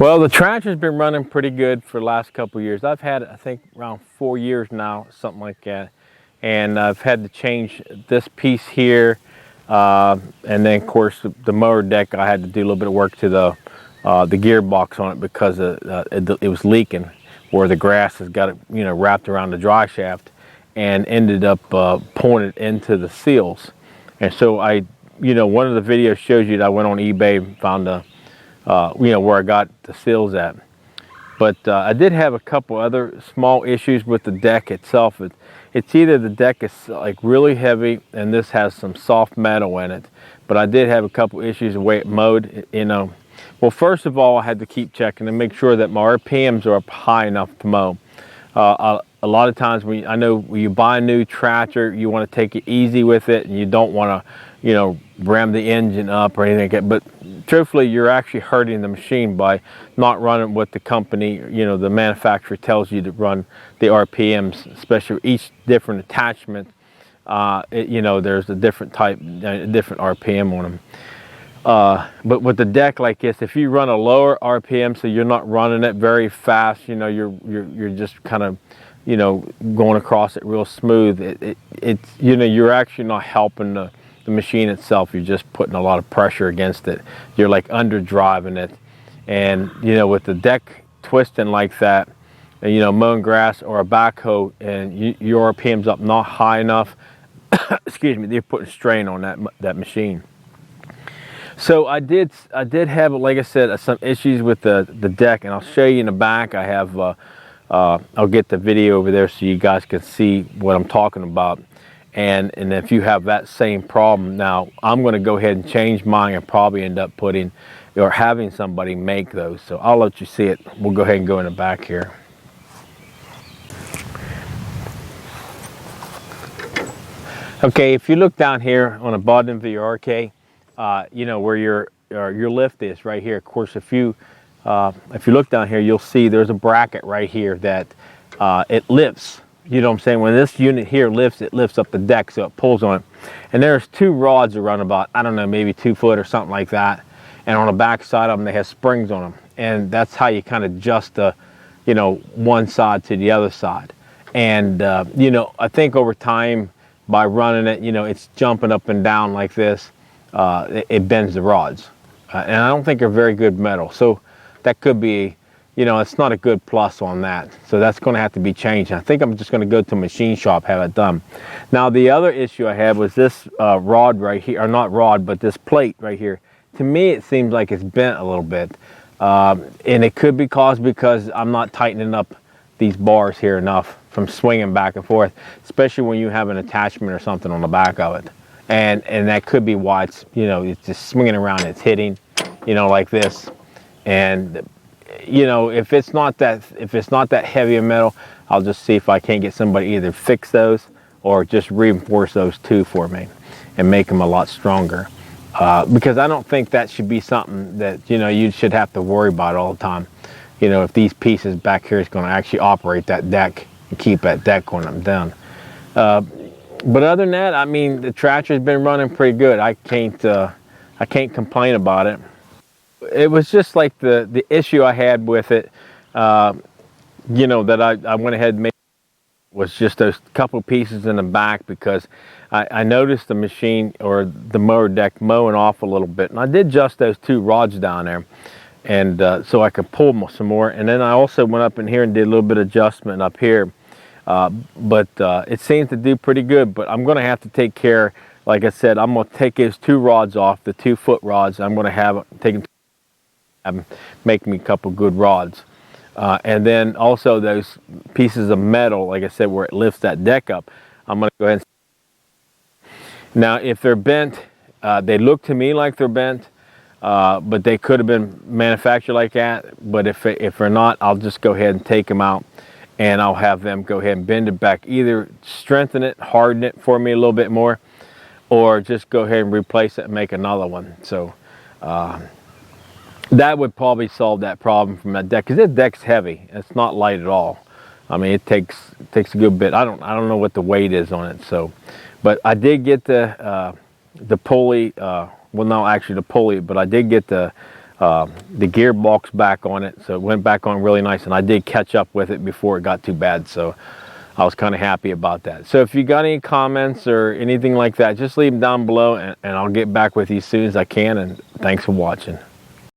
Well, the tractor's been running pretty good for the last couple of years. I've had, I think, around 4 years now, something like that. And I've had to change this piece here. And then, of course, the mower deck, I had to do a little bit of work to the gearbox on it because it was leaking, where the grass has got it, wrapped around the dry shaft and ended up pulling it into the seals. And so one of the videos shows you that I went on eBay and found where I got the seals at. But I did have a couple other small issues with the deck itself. It's either the deck is like really heavy and this has some soft metal in it, but I did have a couple issues the way it mowed, Well, first of all, I had to keep checking to make sure that my RPMs are up high enough to mow. A lot of times I know when you buy a new tractor, you want to take it easy with it and you don't want to, ram the engine up or anything like that. But truthfully, you're actually hurting the machine by not running what the company, the manufacturer tells you to run the RPMs, especially each different attachment. There's a different type, different RPM on them. But with the deck like this, if you run a lower RPM, so you're not running it very fast, you're just kind of, going across it real smooth. You're actually not helping the machine itself. You're just putting a lot of pressure against it. You're like under driving it. And, with the deck twisting like that, mowing grass or a backhoe and your RPM's up not high enough, excuse me, they're putting strain on that machine. So I did have, like I said, some issues with the deck, and I'll show you in the back. I have, I'll get the video over there so you guys can see what I'm talking about. And if you have that same problem, now I'm going to go ahead and change mine and probably end up putting or having somebody make those. So I'll let you see it. We'll go ahead and go in the back here. Okay, if you look down here on the bottom of your RK, where your lift is right here. Of course, if you look down here, you'll see there's a bracket right here that it lifts. You know what I'm saying? When this unit here lifts, it lifts up the deck, so it pulls on it. And there's two rods that run about, I don't know, maybe 2 foot or something like that. And on the back side of them, they have springs on them. And that's how you kind of adjust the, one side to the other side. And, I think over time, by running it, it's jumping up and down like this. It bends the rods. And I don't think they're very good metal. So that could be, it's not a good plus on that. So that's going to have to be changed. I think I'm just going to go to a machine shop, have it done. Now, the other issue I had was this rod right here, or not rod, but this plate right here. To me, it seems like it's bent a little bit. And it could be caused because I'm not tightening up these bars here enough from swinging back and forth, especially when you have an attachment or something on the back of it. And that could be why it's, it's just swinging around, it's hitting, like this. And, if it's not that heavy a metal, I'll just see if I can't get somebody to either fix those or just reinforce those two for me and make them a lot stronger. Because I don't think that should be something that, you should have to worry about all the time. If these pieces back here is going to actually operate that deck and keep that deck when I'm done. But other than that, I mean, the tractor's been running pretty good. I can't complain about it. It was just like the issue I had with it, that I went ahead and made was just those couple pieces in the back, because I noticed the machine or the mower deck mowing off a little bit, and I did adjust those two rods down there, and so I could pull some more. And then I also went up in here and did a little bit of adjustment up here. But it seems to do pretty good. But I'm going to have to take care, like I said, I'm going to take those two rods off, the 2 foot rods. I'm going to have them make me a couple good rods. And then also those pieces of metal, like I said, where it lifts that deck up, I'm going to go ahead and... Now, if they're bent, they look to me like they're bent, but they could have been manufactured like that. But if they're not, I'll just go ahead and take them out. And I'll have them go ahead and bend it back, either strengthen it, harden it for me a little bit more, or just go ahead and replace it and make another one. So that would probably solve that problem from that deck, because this deck's heavy. It's not light at all. I mean, it takes a good bit. I don't know what the weight is on it. So, but I did get the pulley. Well, no, actually the pulley, but I did get the the gearbox back on it, so it went back on really nice, and I did catch up with it before it got too bad, so I was kind of happy about that. So if you got any comments or anything like that, just leave them down below, and I'll get back with you as soon as I can, and thanks for watching.